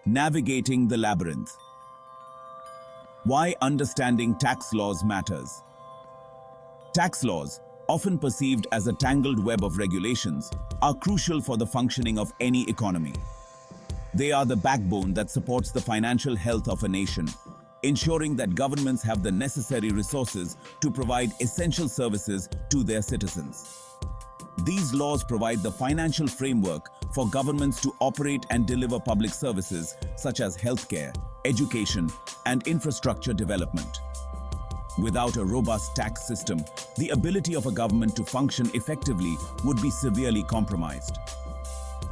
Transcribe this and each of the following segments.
Navigating the labyrinth. Why understanding tax laws matters. Tax laws, often perceived as a tangled web of regulations, are crucial for the functioning of any economy. They are the backbone that supports the financial health of a nation, ensuring that governments have the necessary resources to provide essential services to their citizens. These laws provide the financial framework for governments to operate and deliver public services such as healthcare, education, and infrastructure development. Without a robust tax system, the ability of a government to function effectively would be severely compromised.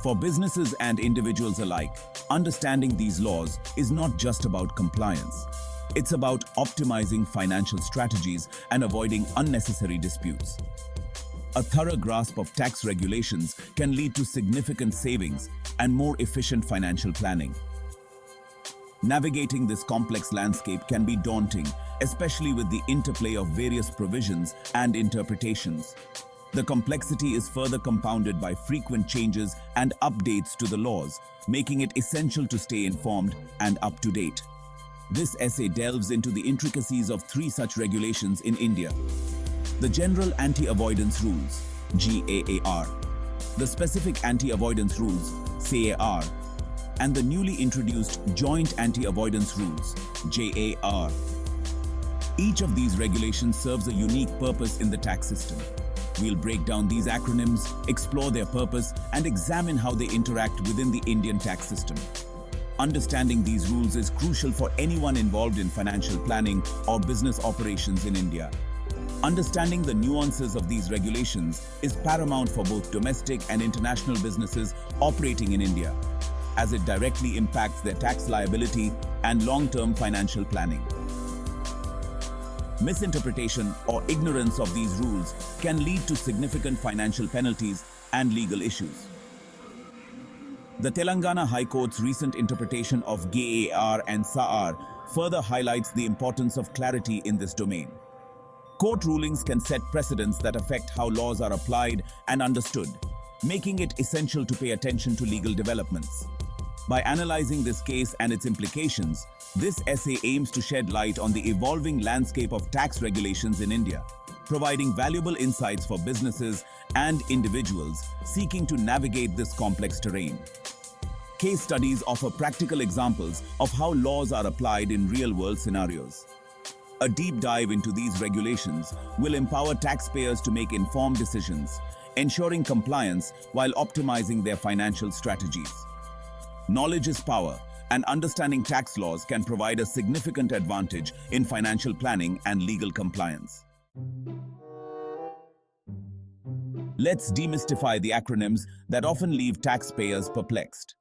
For businesses and individuals alike, understanding these laws is not just about compliance. It's about optimizing financial strategies and avoiding unnecessary disputes. A thorough grasp of tax regulations can lead to significant savings and more efficient financial planning. Navigating this complex landscape can be daunting, especially with the interplay of various provisions and interpretations. The complexity is further compounded by frequent changes and updates to the laws, making it essential to stay informed and up to date. This essay delves into the intricacies of three such regulations in India: the General Anti-Avoidance Rules, GAAR, the Specific Anti-Avoidance Rules, SAAR, and the newly introduced Joint Anti-Avoidance Rules, JAAR. Each of these regulations serves a unique purpose in the tax system. We'll break down these acronyms, explore their purpose, and examine how they interact within the Indian tax system. Understanding these rules is crucial for anyone involved in financial planning or business operations in India. Understanding the nuances of these regulations is paramount for both domestic and international businesses operating in India, as it directly impacts their tax liability and long-term financial planning. Misinterpretation or ignorance of these rules can lead to significant financial penalties and legal issues. The Telangana High Court's recent interpretation of GAAR and SAAR further highlights the importance of clarity in this domain. Court rulings can set precedents that affect how laws are applied and understood, making it essential to pay attention to legal developments. By analyzing this case and its implications, this essay aims to shed light on the evolving landscape of tax regulations in India, providing valuable insights for businesses and individuals seeking to navigate this complex terrain. Case studies offer practical examples of how laws are applied in real-world scenarios. A deep dive into these regulations will empower taxpayers to make informed decisions, ensuring compliance while optimizing their financial strategies. Knowledge is power, and understanding tax laws can provide a significant advantage in financial planning and legal compliance. Let's demystify the acronyms that often leave taxpayers perplexed.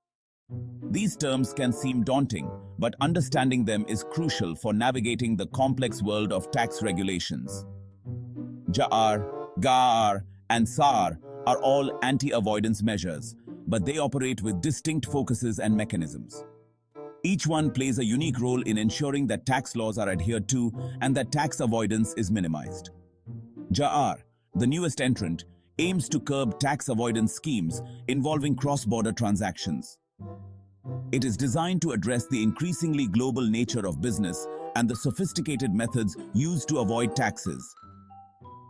These terms can seem daunting, but understanding them is crucial for navigating the complex world of tax regulations. JAAR, GAAR, and SAAR are all anti-avoidance measures, but they operate with distinct focuses and mechanisms. Each one plays a unique role in ensuring that tax laws are adhered to and that tax avoidance is minimized. JAAR, the newest entrant, aims to curb tax avoidance schemes involving cross-border transactions. It is designed to address the increasingly global nature of business and the sophisticated methods used to avoid taxes.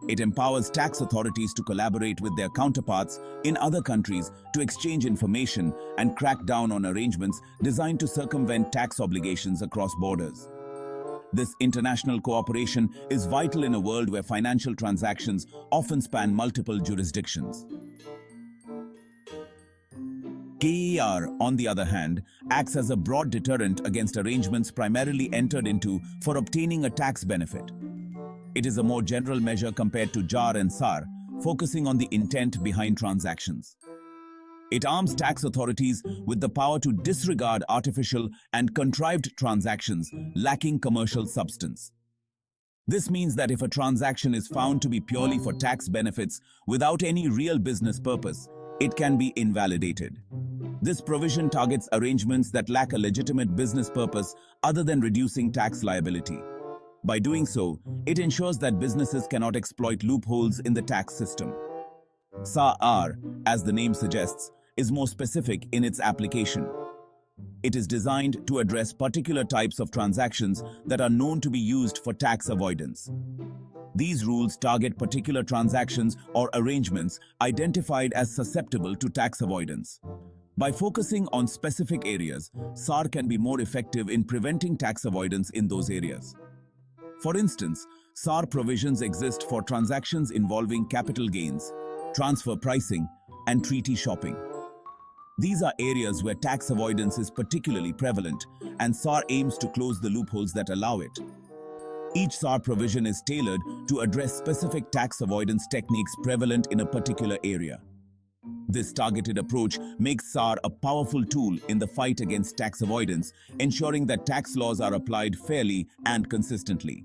It empowers tax authorities to collaborate with their counterparts in other countries to exchange information and crack down on arrangements designed to circumvent tax obligations across borders. This international cooperation is vital in a world where financial transactions often span multiple jurisdictions. GAAR, on the other hand, acts as a broad deterrent against arrangements primarily entered into for obtaining a tax benefit. It is a more general measure compared to JAAR and SAAR, focusing on the intent behind transactions. It arms tax authorities with the power to disregard artificial and contrived transactions lacking commercial substance. This means that if a transaction is found to be purely for tax benefits without any real business purpose, it can be invalidated. This provision targets arrangements that lack a legitimate business purpose other than reducing tax liability. By doing so, it ensures that businesses cannot exploit loopholes in the tax system. SAAR, as the name suggests, is more specific in its application. It is designed to address particular types of transactions that are known to be used for tax avoidance. These rules target particular transactions or arrangements identified as susceptible to tax avoidance. By focusing on specific areas, SAAR can be more effective in preventing tax avoidance in those areas. For instance, SAAR provisions exist for transactions involving capital gains, transfer pricing, and treaty shopping. These are areas where tax avoidance is particularly prevalent, and SAAR aims to close the loopholes that allow it. Each SAAR provision is tailored to address specific tax avoidance techniques prevalent in a particular area. This targeted approach makes SAAR a powerful tool in the fight against tax avoidance, ensuring that tax laws are applied fairly and consistently.